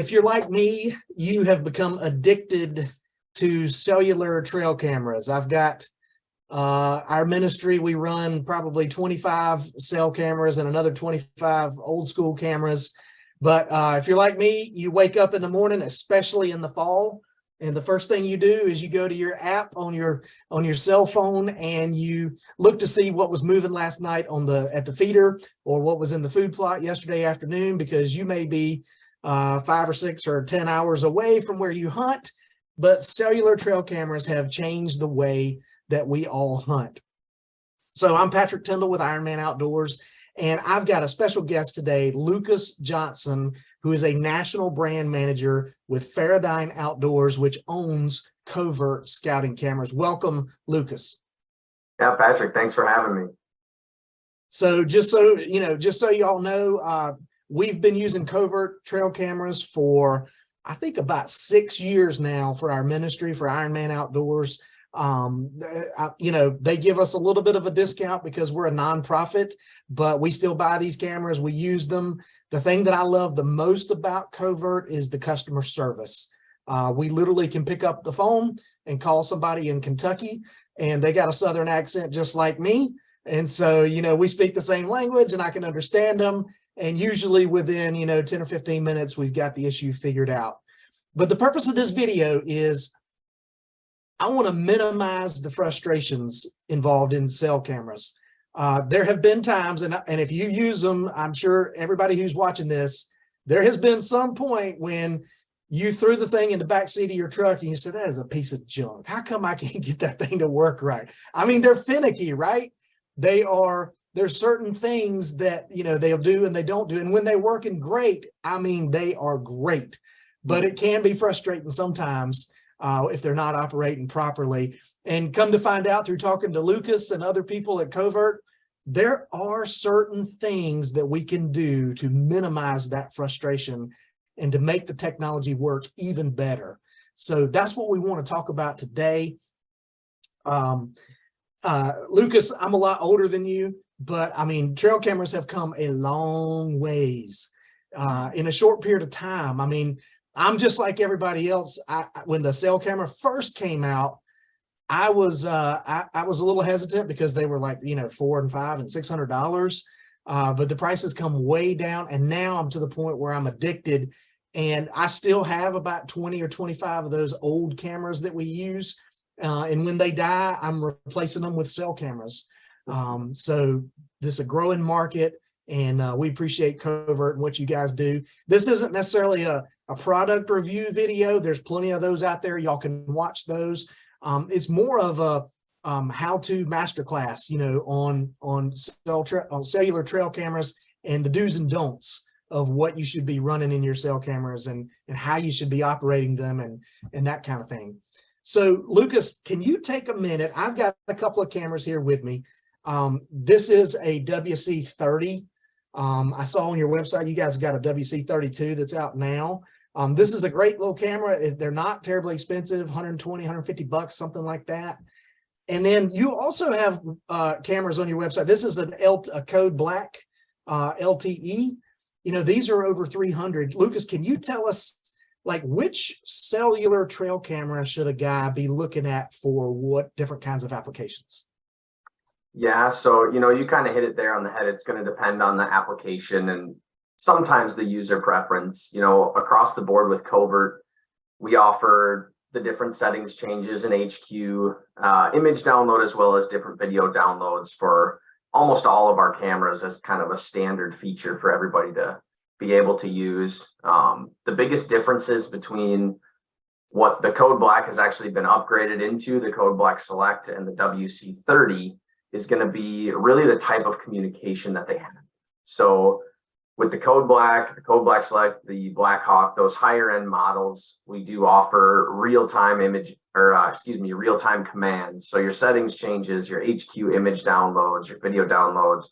if you're like me, you have become addicted to cellular trail cameras. I've got our ministry, we run probably 25 cell cameras and another 25 old school cameras. But if you're like me, you wake up in the morning, especially in the fall, and the first thing you do is you go to your app on your cell phone and you look to see what was moving last night at the feeder, or what was in the food plot yesterday afternoon, because you may be 5 or 6 or 10 hours away from where you hunt. But cellular trail cameras have changed the way that we all hunt. So I'm Patrick Tyndall with Ironman Outdoors, and I've got a special guest today, Lucas Johnson, who is a national brand manager with Faradyne Outdoors, which owns Covert Scouting Cameras. Welcome, Lucas. Yeah, Patrick, thanks for having me. So just so y'all know, we've been using Covert trail cameras for, I think, about 6 years now for our ministry, for Ironman Outdoors. They give us a little bit of a discount because we're a nonprofit, but we still buy these cameras. We use them. The thing that I love the most about Covert is the customer service. We literally can pick up the phone and call somebody in Kentucky, and they got a Southern accent just like me. And so, we speak the same language and I can understand them. And usually within, 10 or 15 minutes, we've got the issue figured out. But the purpose of this video is I want to minimize the frustrations involved in cell cameras. There have been times, and if you use them, I'm sure everybody who's watching this, there has been some point when you threw the thing in the back seat of your truck and you said, that is a piece of junk. How come I can't get that thing to work right? I mean, they're finicky, right? There's certain things that, they'll do and they don't do. And when they're working great, I mean, they are great, but it can be frustrating sometimes if they're not operating properly. And come to find out through talking to Lucas and other people at Covert, there are certain things that we can do to minimize that frustration and to make the technology work even better. So that's what we want to talk about today. Lucas, I'm a lot older than you, but I mean, trail cameras have come a long ways in a short period of time. I mean, I'm just like everybody else. When the cell camera first came out, I was a little hesitant because they were like, $400 and $500 and $600. But the prices come way down, and now I'm to the point where I'm addicted, and I still have about 20 or 25 of those old cameras that we use. And when they die, I'm replacing them with cell cameras. So this is a growing market, and we appreciate Covert and what you guys do. This isn't necessarily a product review video. There's plenty of those out there. Y'all can watch those. It's more of a how-to masterclass, on cellular trail cameras and the do's and don'ts of what you should be running in your cell cameras and how you should be operating them and that kind of thing. So Lucas, can you take a minute? I've got a couple of cameras here with me. This is a WC30. I saw on your website, you guys have got a WC32 that's out now. This is a great little camera. They're not terribly expensive, 120, 150 bucks, something like that. And then you also have cameras on your website. This is a Code Black LTE. These are over 300. Lucas, can you tell us, like, which cellular trail camera should a guy be looking at for what different kinds of applications? Yeah, so, you kind of hit it there on the head. It's going to depend on the application and sometimes the user preference. Across the board with Covert, we offer the different settings changes in HQ, image download, as well as different video downloads for almost all of our cameras as kind of a standard feature for everybody to be able to use. The biggest differences between what the Code Black has actually been upgraded into, the Code Black Select and the WC30, is going to be really the type of communication that they have. So with the Code Black Select, the Black Hawk, those higher end models, we do offer real-time real-time commands. So your settings changes, your HQ image downloads, your video downloads,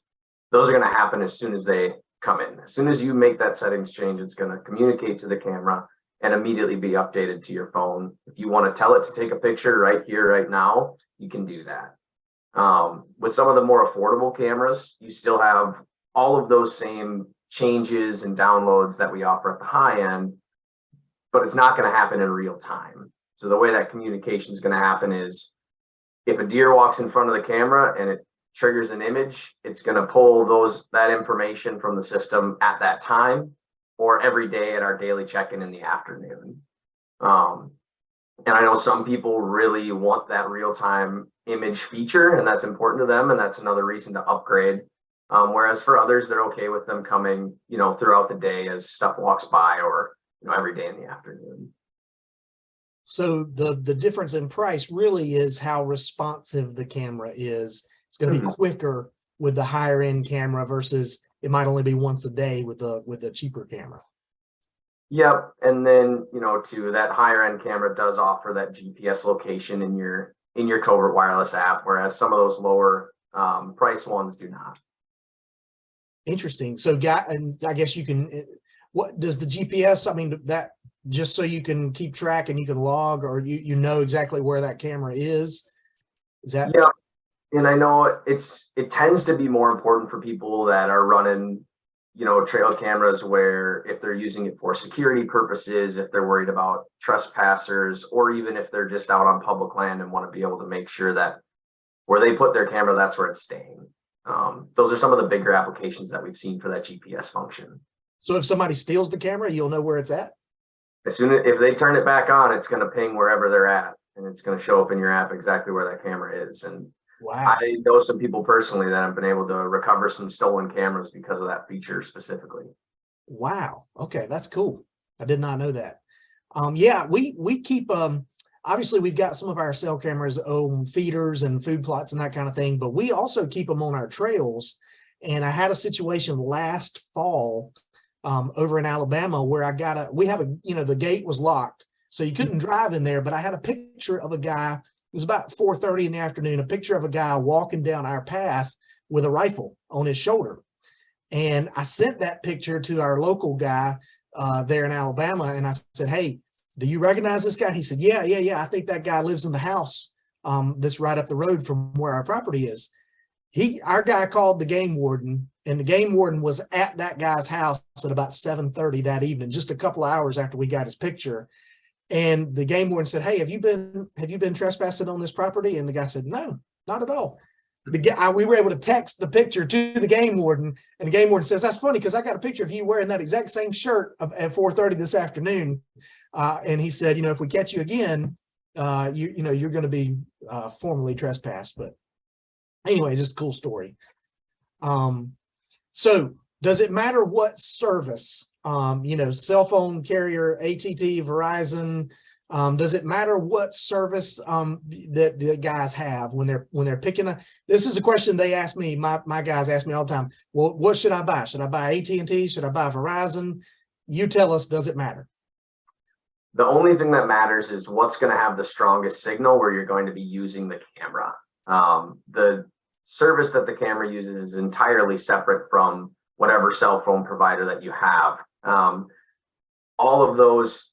those are going to happen as soon as they come in. As soon as you make that settings change, it's going to communicate to the camera and immediately be updated to your phone. If you want to tell it to take a picture right here, right now, you can do that. With some of the more affordable cameras, you still have all of those same changes and downloads that we offer at the high end, but it's not going to happen in real time. So the way that communication is going to happen is if a deer walks in front of the camera and it triggers an image, it's going to pull that information from the system at that time or every day at our daily check-in in the afternoon. And I know some people really want that real-time image feature, and that's important to them, and that's another reason to upgrade. Whereas for others, they're okay with them coming, throughout the day as stuff walks by, or every day in the afternoon. So the difference in price really is how responsive the camera is. It's going to be quicker with the higher end camera versus it might only be once a day with the cheaper camera. Yep. And then, too, that higher end camera does offer that GPS location in your Covert Wireless app, whereas some of those lower price ones do not. Interesting. So, and I guess you can, what does the GPS, I mean, that just so you can keep track and you can log, or you know exactly where that camera is? Is that? Yeah. And I know it tends to be more important for people that are running, trail cameras, where if they're using it for security purposes, if they're worried about trespassers, or even if they're just out on public land and want to be able to make sure that where they put their camera, that's where it's staying. Those are some of the bigger applications that we've seen for that GPS function. So if somebody steals the camera, you'll know where it's at? As soon as if they turn it back on, it's going to ping wherever they're at, and it's going to show up in your app exactly where that camera is. And wow. I know some people personally that have been able to recover some stolen cameras because of that feature specifically. Wow. Okay, that's cool. I did not know that. Yeah, we keep obviously we've got some of our cell cameras on feeders and food plots and that kind of thing, but we also keep them on our trails. And I had a situation last fall over in Alabama where the gate was locked, so you couldn't drive in there, but I had a picture of a guy. It was about 4:30 in the afternoon, a picture of a guy walking down our path with a rifle on his shoulder. And I sent that picture to our local guy there in Alabama. And I said, hey, do you recognize this guy? And he said, yeah. I think that guy lives in the house that's right up the road from where our property is. Our guy called the game warden, and the game warden was at that guy's house at about 7:30 that evening, just a couple of hours after we got his picture. And the game warden said, hey, have you been trespassing on this property? And the guy said, no, not at all. We were able to text the picture to the game warden, and the game warden says, that's funny because I got a picture of you wearing that exact same shirt at 4:30 this afternoon. And he said, if we catch you again, you're going to be formally trespassed. But anyway, just a cool story. So does it matter what service, cell phone carrier, AT&T, Verizon, does it matter what service that the guys have when they're picking this is a question they ask me, my guys ask me all the time. Well, what should I buy? Should I buy AT&T? Should I buy Verizon? You tell us, does it matter? The only thing that matters is what's going to have the strongest signal where you're going to be using the camera. The service that the camera uses is entirely separate from whatever cell phone provider that you have. All of those,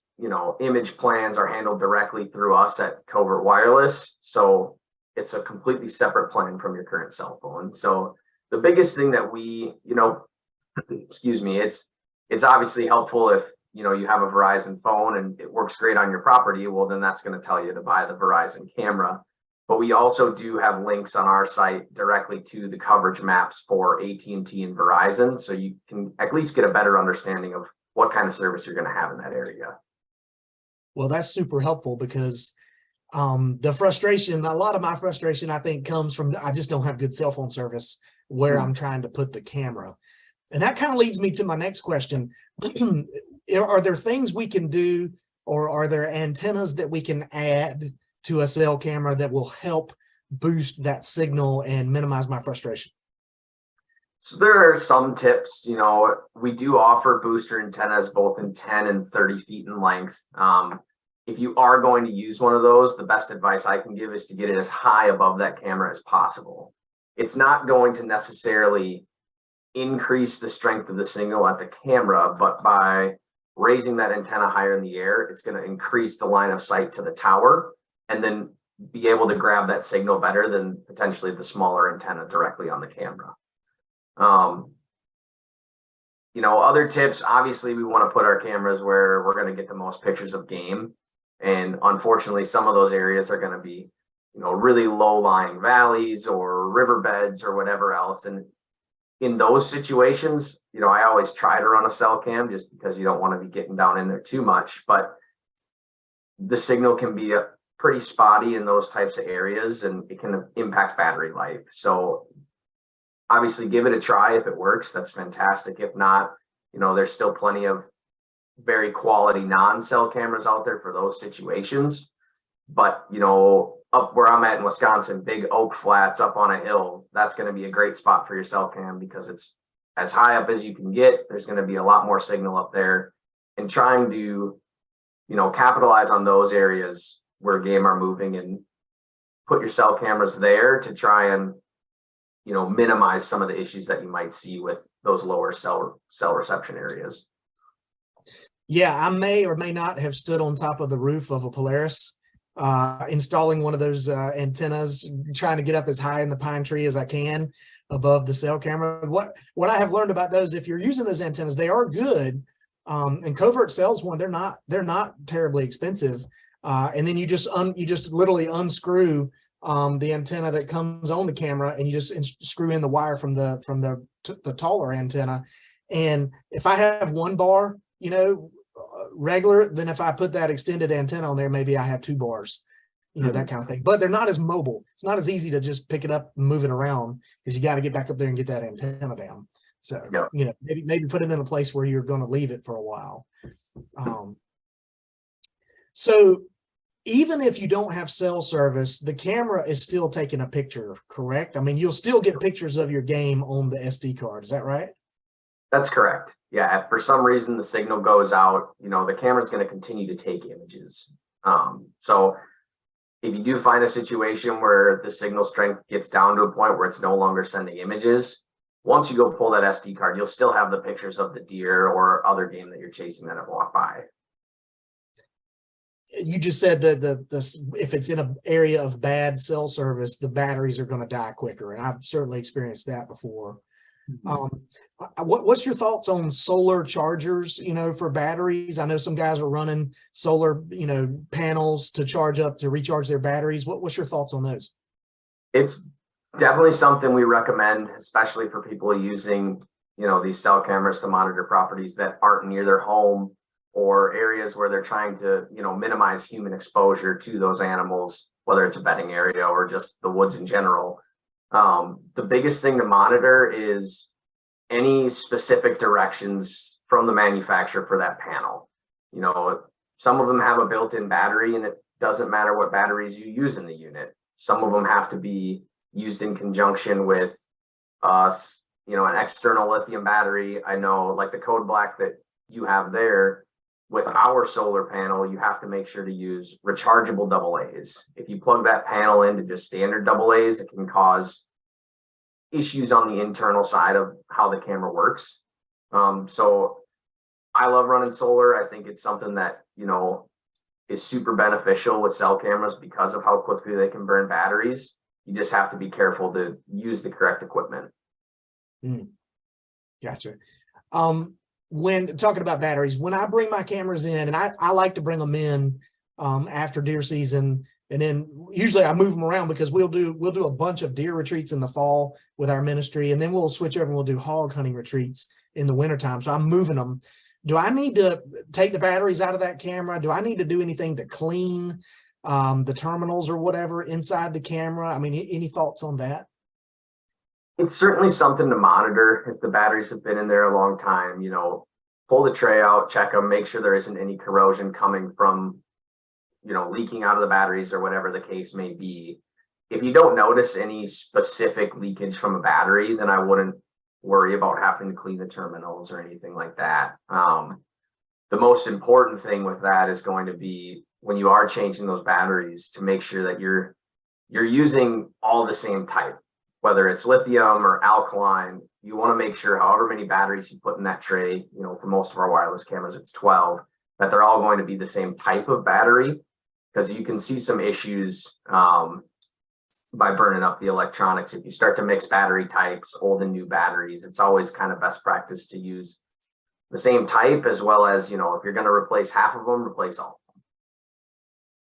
image plans are handled directly through us at Covert Wireless. So it's a completely separate plan from your current cell phone. So the biggest thing that we, excuse me, it's obviously helpful if, you have a Verizon phone and it works great on your property. Well, then that's going to tell you to buy the Verizon camera. But we also do have links on our site directly to the coverage maps for AT&T and Verizon. So you can at least get a better understanding of what kind of service you're going to have in that area. Well, that's super helpful because the frustration, a lot of my frustration, I think, comes from I just don't have good cell phone service where I'm trying to put the camera. And that kind of leads me to my next question. Are there things we can do, or are there antennas that we can add to a cell camera that will help boost that signal and minimize my frustration? So there are some tips. We do offer booster antennas both in 10 and 30 feet in length. If you are going to use one of those, the best advice I can give is to get it as high above that camera as possible. It's not going to necessarily increase the strength of the signal at the camera, but by raising that antenna higher in the air, it's going to increase the line of sight to the tower and then be able to grab that signal better than potentially the smaller antenna directly on the camera. Other tips, obviously we want to put our cameras where we're going to get the most pictures of game. And unfortunately, some of those areas are going to be, really low lying valleys or riverbeds or whatever else. And in those situations, I always try to run a cell cam just because you don't want to be getting down in there too much, but the signal can be pretty spotty in those types of areas and it can impact battery life. So obviously give it a try. If it works, that's fantastic. If not, there's still plenty of very quality non-cell cameras out there for those situations. But, up where I'm at in Wisconsin, big oak flats up on a hill, that's going to be a great spot for your cell cam because it's as high up as you can get. There's going to be a lot more signal up there, and trying to, capitalize on those areas where game are moving and put your cell cameras there to try and, minimize some of the issues that you might see with those lower cell reception areas. Yeah, I may or may not have stood on top of the roof of a Polaris, installing one of those antennas, trying to get up as high in the pine tree as I can above the cell camera. What I have learned about those, if you're using those antennas, they are good. And Covert sells one. They're not terribly expensive. And then you just literally unscrew the antenna that comes on the camera, and you just screw in the wire from the taller antenna. And if I have one bar, regular, then if I put that extended antenna on there, maybe I have 2 bars, that kind of thing. But they're not as mobile. It's not as easy to just pick it up and move it around because you got to get back up there and get that antenna down. So, maybe put it in a place where you're going to leave it for a while. So even if you don't have cell service, the camera is still taking a picture, correct? I mean, you'll still get pictures of your game on the SD card. Is that right? That's correct. Yeah, if for some reason the signal goes out, the camera's going to continue to take images. So if you do find a situation where the signal strength gets down to a point where it's no longer sending images, once you go pull that SD card, you'll still have the pictures of the deer or other game that you're chasing that have walked by. You just said that if it's in an area of bad cell service, the batteries are going to die quicker. And I've certainly experienced that before. What's your thoughts on solar chargers, for batteries? I know some guys are running solar, panels to recharge their batteries. What's your thoughts on those? It's definitely something we recommend, especially for people using, these cell cameras to monitor properties that aren't near their home or areas where they're trying to, minimize human exposure to those animals, whether it's a bedding area or just the woods in general. The biggest thing to monitor is any specific directions from the manufacturer for that panel. Some of them have a built-in battery, and it doesn't matter what batteries you use in the unit. Some of them have to be used in conjunction with an external lithium battery. I know, like the Code Black that you have there, with our solar panel, you have to make sure to use rechargeable AA's. If you plug that panel into just standard AA's, it can cause issues on the internal side of how the camera works. So I love running solar. I think it's something that, is super beneficial with cell cameras because of how quickly they can burn batteries. You just have to be careful to use the correct equipment. Gotcha. When talking about batteries, when I bring my cameras in, and I like to bring them in after deer season, and then usually I move them around because we'll do a bunch of deer retreats in the fall with our ministry, and then we'll switch over and we'll do hog hunting retreats in the wintertime. So I'm moving them. Do I need to take the batteries out of that camera? Do I need to do anything to clean the terminals or whatever inside the camera? I mean, any thoughts on that? It's certainly something to monitor. If the batteries have been in there a long time, pull the tray out, check them, make sure there isn't any corrosion coming from, leaking out of the batteries or whatever the case may be. If you don't notice any specific leakage from a battery, then I wouldn't worry about having to clean the terminals or anything like that. The most important thing with that is going to be when you are changing those batteries to make sure that you're using all the same type. Whether it's lithium or alkaline, you want to make sure however many batteries you put in that tray, for most of our wireless cameras, it's 12, that they're all going to be the same type of battery, because you can see some issues by burning up the electronics. If you start to mix battery types, old and new batteries, it's always kind of best practice to use the same type, as well as, you know, if you're going to replace half of them, replace all.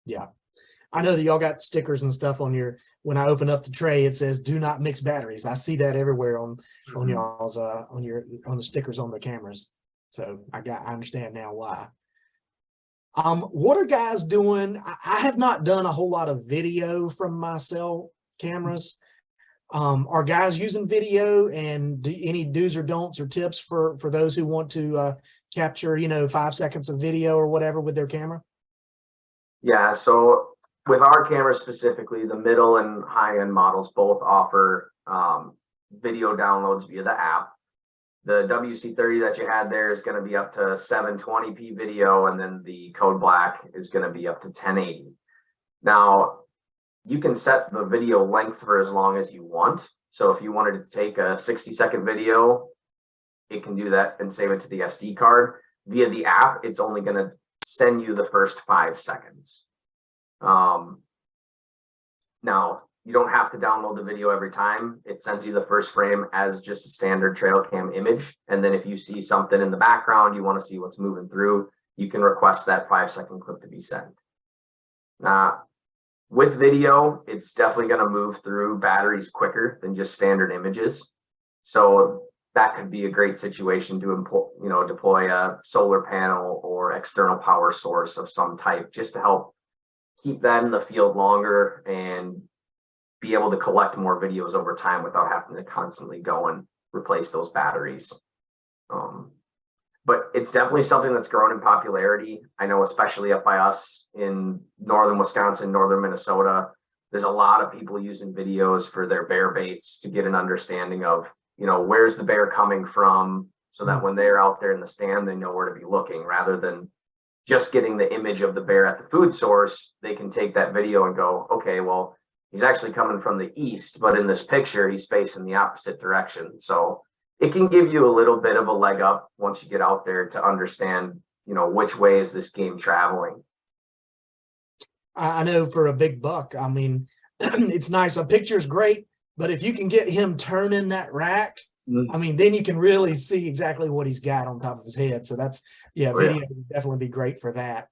Yeah. I know that y'all got stickers and stuff on your, when I open up the tray, it says do not mix batteries. I see that everywhere on y'all's on the stickers on the cameras. So I understand now why. What are guys doing? I have not done a whole lot of video from my cell cameras. Are guys using video, and any do's or don'ts or tips for those who want to capture, you know, 5 seconds of video or whatever with their camera? Yeah, so with our cameras specifically, the middle and high end models both offer video downloads via the app. The WC30 that you had there is going to be up to 720p video, and then the Code Black is going to be up to 1080. Now, you can set the video length for as long as you want. So if you wanted to take a 60-second video, it can do that and save it to the SD card. Via the app, it's only going to send you the first 5 seconds. Now, you don't have to download the video every time. It sends you the first frame as just a standard trail cam image. And then if you see something in the background, you want to see what's moving through, you can request that 5-second clip to be sent. Now, with video, it's definitely going to move through batteries quicker than just standard images. So that could be a great situation to deploy a solar panel or external power source of some type, just to help keep that in the field longer and be able to collect more videos over time without having to constantly go and replace those batteries. But it's definitely something that's grown in popularity. I know, especially up by us in northern Wisconsin, northern Minnesota, there's a lot of people using videos for their bear baits to get an understanding of, you know, where's the bear coming from, so that when they're out there in the stand, they know where to be looking, rather than just getting the image of the bear at the food source. They can take that video and go, okay, well, he's actually coming from the east, but in this picture, he's facing the opposite direction. So it can give you a little bit of a leg up once you get out there to understand, you know, which way is this game traveling. I know for a big buck, I mean, it's nice. A picture's great, but if you can get him turning that rack, I mean, then you can really see exactly what he's got on top of his head. So that's, yeah, video would definitely be great for that.